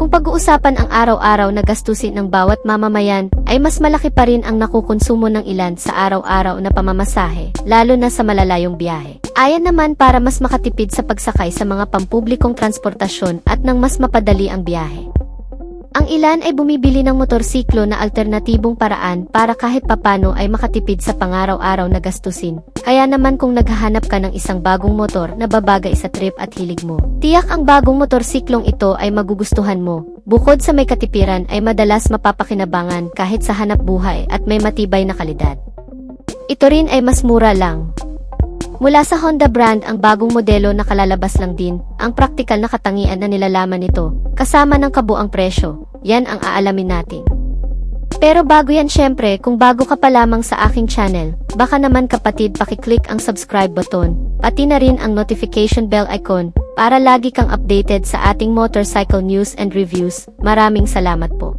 Kung pag-uusapan ang araw-araw na gastusin ng bawat mamamayan, ay mas malaki pa rin ang nakukonsumo ng ilan sa araw-araw na pamamasahe, lalo na sa malalayong biyahe. Ayan naman para mas makatipid sa pagsakay sa mga pampublikong transportasyon at nang mas mapadali ang biyahe. Ang ilan ay bumibili ng motorsiklo na alternatibong paraan para kahit papano ay makatipid sa pangaraw-araw na gastusin. Kaya naman kung naghahanap ka ng isang bagong motor na babagay sa trip at hilig mo, tiyak ang bagong motorsiklong ito ay magugustuhan mo. Bukod sa may katipiran ay madalas mapapakinabangan kahit sa hanap buhay at may matibay na kalidad. Ito rin ay mas mura lang. Mula sa Honda brand ang bagong modelo na kalalabas lang din, ang praktikal na katangian na nilalaman nito, kasama ng kabuang presyo, yan ang aalamin natin. Pero bago yan syempre, kung bago ka pa lamang sa aking channel, baka naman kapatid pakiclick ang subscribe button, pati na rin ang notification bell icon, para lagi kang updated sa ating motorcycle news and reviews. Maraming salamat po.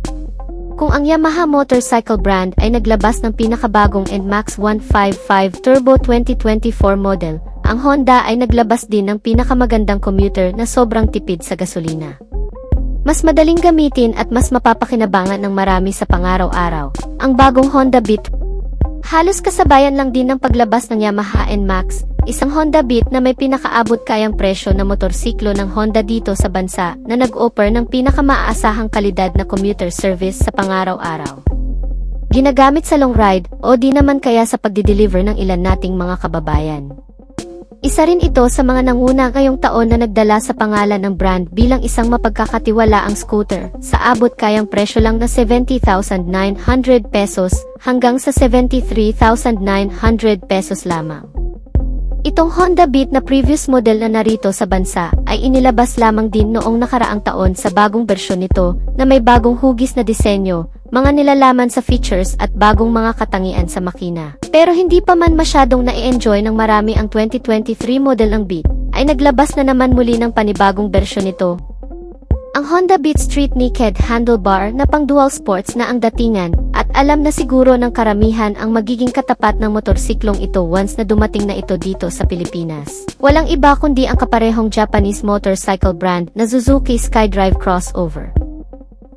Kung ang Yamaha motorcycle brand ay naglabas ng pinakabagong NMAX 155 Turbo 2024 model, ang Honda ay naglabas din ng pinakamagandang commuter na sobrang tipid sa gasolina. Mas madaling gamitin at mas mapapakinabangan ng marami sa pangaraw-araw, ang bagong Honda Beat. Halos kasabayan lang din ng paglabas ng Yamaha NMAX, isang Honda Beat na may pinakaabot kayang presyo na motorsiklo ng Honda dito sa bansa na nag-offer ng pinakamaasahang kalidad na commuter service sa pangaraw-araw. Ginagamit sa long ride o di naman kaya sa pagdi-deliver ng ilan nating mga kababayan. Isa rin ito sa mga nanguna ngayong taon na nagdala sa pangalan ng brand bilang isang mapagkakatiwalaang scooter sa abot kayang presyo lang na 70,900 pesos hanggang sa 73,900 pesos lamang. Itong Honda Beat na previous model na narito sa bansa ay inilabas lamang din noong nakaraang taon sa bagong bersyon nito na may bagong hugis na disenyo, mga nilalaman sa features at bagong mga katangian sa makina. Pero hindi pa man masyadong na-enjoy ng marami ang 2023 model ng Beat, ay naglabas na naman muli ng panibagong bersyon nito. Ang Honda Beat Street Naked Handlebar na pang dual sports na ang datingan at alam na siguro ng karamihan ang magiging katapat ng motorsiklong ito once na dumating na ito dito sa Pilipinas. Walang iba kundi ang kaparehong Japanese motorcycle brand na Suzuki SkyDrive Crossover.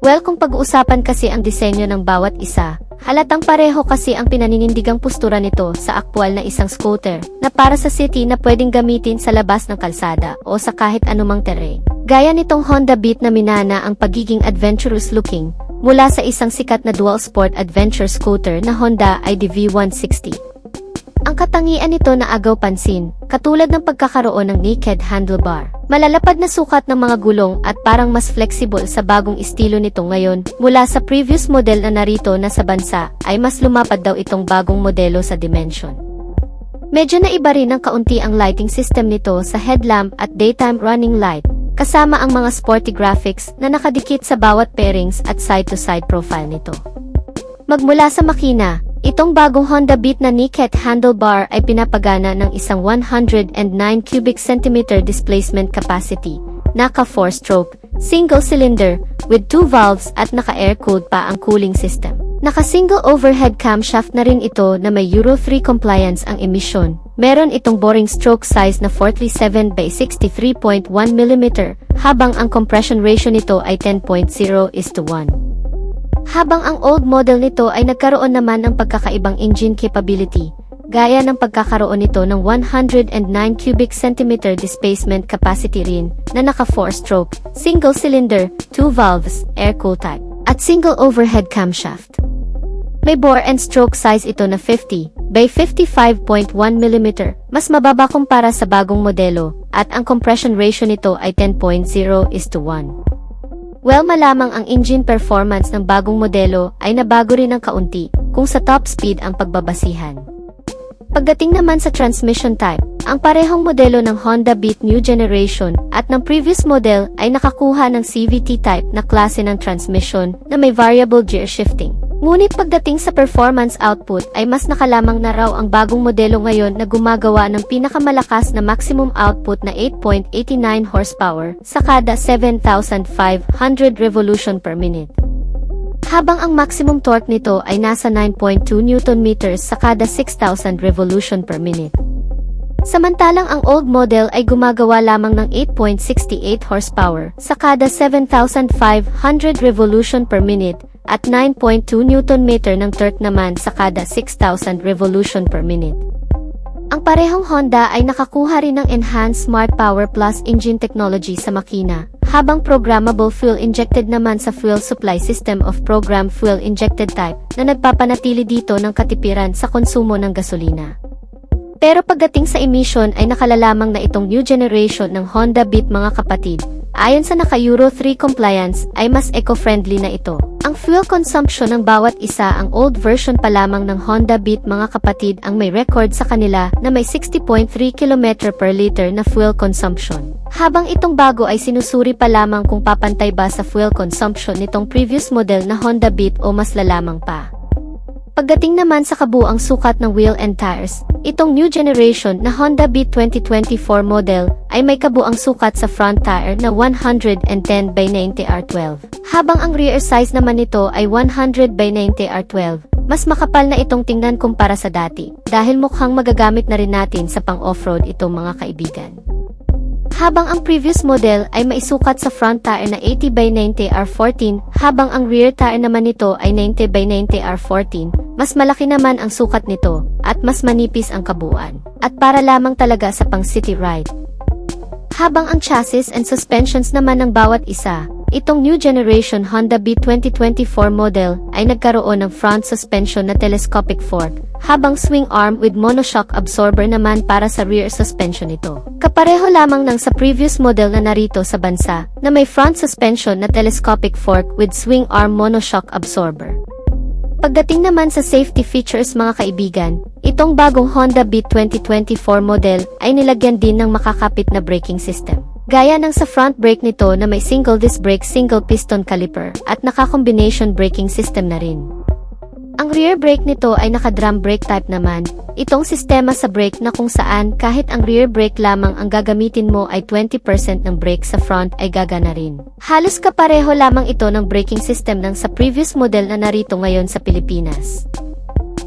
Well, kung pag-uusapan kasi ang disenyo ng bawat isa, halatang pareho kasi ang pinaninindigang postura nito sa aktwal na isang scooter na para sa city na pwedeng gamitin sa labas ng kalsada o sa kahit anumang terrain. Gaya nitong Honda Beat na minana ang pagiging adventurous looking mula sa isang sikat na dual sport adventure scooter na Honda ID V160. Ang katangian nito na agaw pansin, katulad ng pagkakaroon ng naked handlebar, malalapad na sukat ng mga gulong at parang mas flexible sa bagong estilo nito ngayon mula sa previous model na narito na sa bansa ay mas lumapad daw itong bagong modelo sa dimension. Medyo naiba rin ng kaunti ang lighting system nito sa headlamp at daytime running light, kasama ang mga sporty graphics na nakadikit sa bawat pairings at side-to-side profile nito. Magmula sa makina, itong bagong Honda Beat na naked handlebar ay pinapagana ng isang 109 cubic centimeter displacement capacity, naka 4-stroke, single cylinder, with 2 valves at naka-air-cooled pa ang cooling system. Naka-single overhead camshaft na rin ito na may Euro 3 compliance ang emisyon. Meron itong boring stroke size na 47 by 63.1 mm, habang ang compression ratio nito ay 10.0:1. Habang ang old model nito ay nagkaroon naman ng pagkakaibang engine capability, gaya ng pagkakaroon nito ng 109 cubic centimeter displacement capacity rin na naka 4-stroke, single cylinder, 2 valves, air-cooled type, at single overhead camshaft. May bore and stroke size ito na 50 by 55.1 mm, mas mababa kumpara sa bagong modelo, at ang compression ratio nito ay 10.0:1. Well, malamang ang engine performance ng bagong modelo ay nabago rin ng kaunti kung sa top speed ang pagbabasihan. Pagdating naman sa transmission type, ang parehong modelo ng Honda Beat New Generation at ng previous model ay nakakuha ng CVT type na klase ng transmission na may variable gear shifting. Ngunit pagdating sa performance output ay mas nakalamang na raw ang bagong modelo ngayon na gumagawa ng pinakamalakas na maximum output na 8.89 horsepower sa kada 7,500 revolution per minute. Habang ang maximum torque nito ay nasa 9.2 Nm sa kada 6,000 revolution per minute. Samantalang ang old model ay gumagawa lamang ng 8.68 horsepower sa kada 7,500 revolution per minute at 9.2 Nm ng torque naman sa kada 6,000 revolution per minute. Ang parehong Honda ay nakakuha rin ng Enhanced Smart Power Plus engine technology sa makina, habang programmable fuel-injected naman sa fuel supply system of program fuel-injected type na nagpapanatili dito ng katipiran sa konsumo ng gasolina. Pero pagdating sa emission ay nakalalamang na itong new generation ng Honda Beat mga kapatid. Ayon sa naka Euro 3 compliance ay mas eco-friendly na ito. Ang fuel consumption ng bawat isa, ang old version pa lamang ng Honda Beat mga kapatid ang may record sa kanila na may 60.3 km per liter na fuel consumption. Habang itong bago ay sinusuri pa lamang kung papantay ba sa fuel consumption nitong previous model na Honda Beat o mas lalamang pa. Pagdating naman sa kabuang sukat ng wheel and tires, itong new generation na Honda Beat 2024 model ay may kabuang sukat sa front tire na 110 by 90 R12. Habang ang rear size naman nito ay 100 by 90 R12. Mas makapal na itong tingnan kumpara sa dati, dahil mukhang magagamit na rin natin sa pang-offroad itong mga kaibigan. Habang ang previous model ay maisukat sa front tire na 80 by 90 R14, habang ang rear tire naman nito ay 90 by 90 R14, mas malaki naman ang sukat nito, at mas manipis ang kabuuan, at para lamang talaga sa pang-city ride. Habang ang chassis and suspensions naman ng bawat isa, itong new generation Honda Beat 2024 model ay nagkaroon ng front suspension na telescopic fork, habang swing arm with monoshock absorber naman para sa rear suspension nito. Kapareho lamang ng sa previous model na narito sa bansa, na may front suspension na telescopic fork with swing arm monoshock absorber. Pagdating naman sa safety features mga kaibigan, itong bagong Honda Beat 2024 model ay nilagyan din ng makakapit na braking system. Gaya ng sa front brake nito na may single disc brake single piston caliper at naka-combination braking system na rin. Ang rear brake nito ay naka-drum brake type naman, itong sistema sa brake na kung saan kahit ang rear brake lamang ang gagamitin mo ay 20% ng brake sa front ay gagana rin. Halos kapareho lamang ito ng braking system ng sa previous model na narito ngayon sa Pilipinas.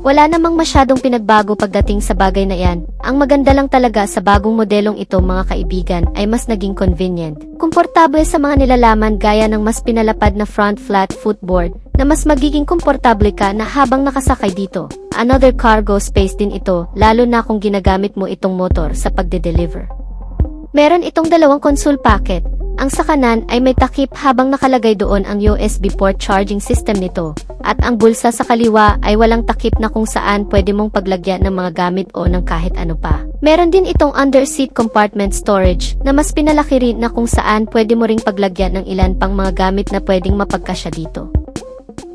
Wala namang masyadong pinagbago pagdating sa bagay na yan. Ang maganda lang talaga sa bagong modelong ito mga kaibigan ay mas naging convenient. Komportable sa mga nilalaman gaya ng mas pinalapad na front flat footboard na mas magiging komportable ka na habang nakasakay dito. Another cargo space din ito lalo na kung ginagamit mo itong motor sa pagde-deliver. Meron itong dalawang console packet. Ang sa kanan ay may takip habang nakalagay doon ang USB port charging system nito, at ang bulsa sa kaliwa ay walang takip na kung saan pwede mong paglagyan ng mga gamit o ng kahit ano pa. Meron din itong under seat compartment storage na mas pinalaki rin na kung saan pwede mo ring paglagyan ng ilan pang mga gamit na pwedeng mapagkasya dito.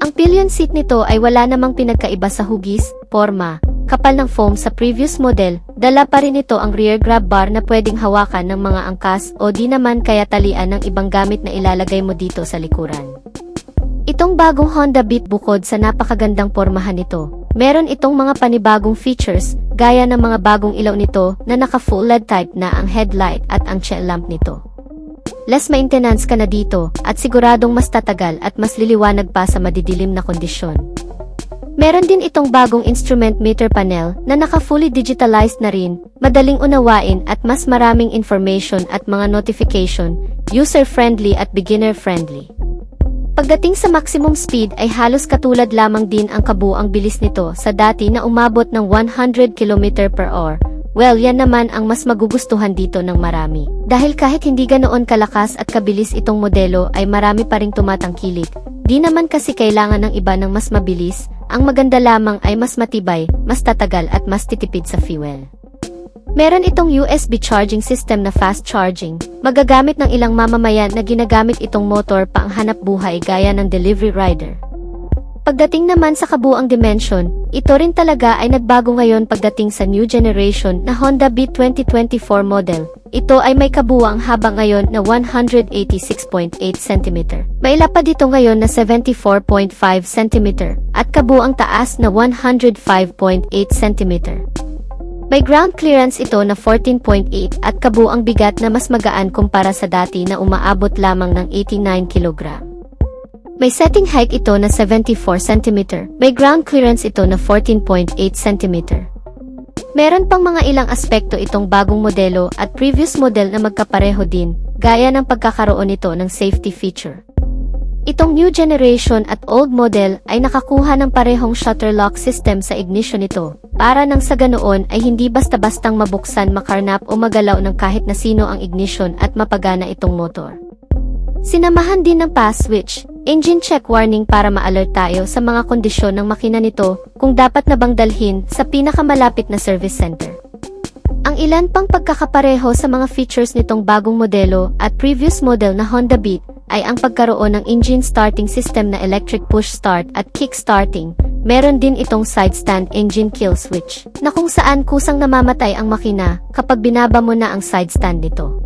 Ang pillion seat nito ay wala namang pinagkaiba sa hugis, porma, kapal ng foam sa previous model. Dala pa rin ito ang rear grab bar na pwedeng hawakan ng mga angkas o di naman kaya talian ng ibang gamit na ilalagay mo dito sa likuran. Itong bagong Honda Beat bukod sa napakagandang pormahan nito, meron itong mga panibagong features gaya ng mga bagong ilaw nito na naka full LED type na ang headlight at ang tail lamp nito. Less maintenance ka na dito at siguradong mas tatagal at mas liliwanag pa sa madidilim na kondisyon. Meron din itong bagong instrument meter panel na naka-fully digitalized na rin, madaling unawain at mas maraming information at mga notification, user-friendly at beginner-friendly. Pagdating sa maximum speed ay halos katulad lamang din ang kabuang bilis nito sa dati na umabot ng 100 km per hour. Well, yan naman ang mas magugustuhan dito ng marami. Dahil kahit hindi ganoon kalakas at kabilis itong modelo ay marami pa ring tumatangkilik. Di naman kasi kailangan ng iba ng mas mabilis. Ang maganda lamang ay mas matibay, mas tatagal at mas titipid sa fuel. Meron itong USB charging system na fast charging. Magagamit ng ilang mamamayan na ginagamit itong motor pa ang hanap buhay gaya ng delivery rider. Pagdating naman sa kabuang dimension, ito rin talaga ay nagbago ngayon pagdating sa new generation na Honda Beat 2024 model. Ito ay may kabuang haba ngayon na 186.8 cm. May lapad dito ngayon na 74.5 cm at kabuang taas na 105.8 cm. May ground clearance ito na 14.8 at kabuang bigat na mas magaan kumpara sa dati na umaabot lamang ng 89 kg. May setting height ito na 74 cm. May ground clearance ito na 14.8 cm. Meron pang mga ilang aspekto itong bagong modelo at previous model na magkapareho din, gaya ng pagkakaroon nito ng safety feature. Itong new generation at old model ay nakakuha ng parehong shutter lock system sa ignition nito, para nang sa ganoon ay hindi basta-bastang mabuksan, makarnap o magalaw ng kahit na sino ang ignition at mapagana itong motor. Sinamahan din ng pass switch, engine check warning para ma-alert tayo sa mga kondisyon ng makina nito kung dapat na bang dalhin sa pinakamalapit na service center. Ang ilan pang pagkakapareho sa mga features nitong bagong modelo at previous model na Honda Beat ay ang pagkaroon ng engine starting system na electric push start at kick starting. Meron din itong side stand engine kill switch na kung saan kusang namamatay ang makina kapag binaba mo na ang side stand nito.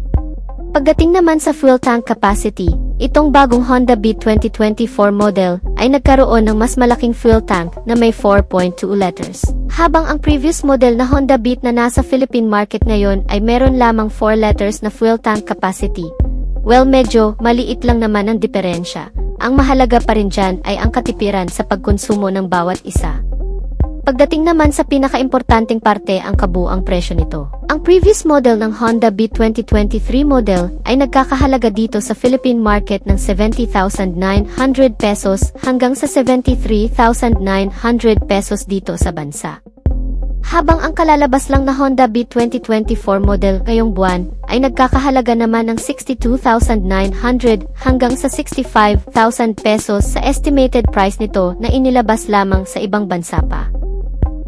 Pagdating naman sa fuel tank capacity, itong bagong Honda Beat 2024 model ay nagkaroon ng mas malaking fuel tank na may 4.2 liters. Habang ang previous model na Honda Beat na nasa Philippine market ngayon ay meron lamang 4 liters na fuel tank capacity. Well, medyo maliit lang naman ang diferensya. Ang mahalaga pa rin dyan ay ang katipiran sa pagkonsumo ng bawat isa. Pagdating naman sa pinakaimportanteng parte, ang kabuang presyo nito. Ang previous model ng Honda Beat 2023 model ay nagkakahalaga dito sa Philippine market ng 70,900 pesos hanggang sa 73,900 pesos dito sa bansa. Habang ang kalalabas lang na Honda Beat 2024 model ngayong buwan ay nagkakahalaga naman ng 62,900 hanggang sa 65,000 pesos sa estimated price nito na inilabas lamang sa ibang bansa pa.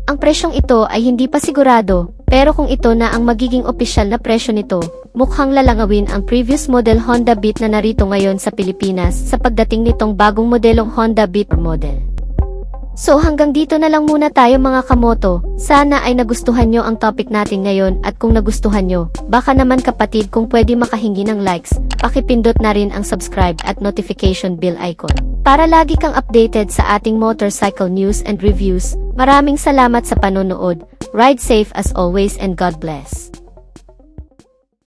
Ang presyong ito ay hindi pa sigurado, pero kung ito na ang magiging opisyal na presyo nito, mukhang lalangawin ang previous model Honda Beat na narito ngayon sa Pilipinas sa pagdating nitong bagong modelong Honda Beat model. So hanggang dito na lang muna tayo mga kamoto. Sana ay nagustuhan nyo ang topic natin ngayon at kung nagustuhan nyo, baka naman kapatid kung pwede makahingi ng likes, pakipindot na rin ang subscribe at notification bell icon. Para lagi kang updated sa ating motorcycle news and reviews. Maraming salamat sa panonood. Ride safe as always and God bless.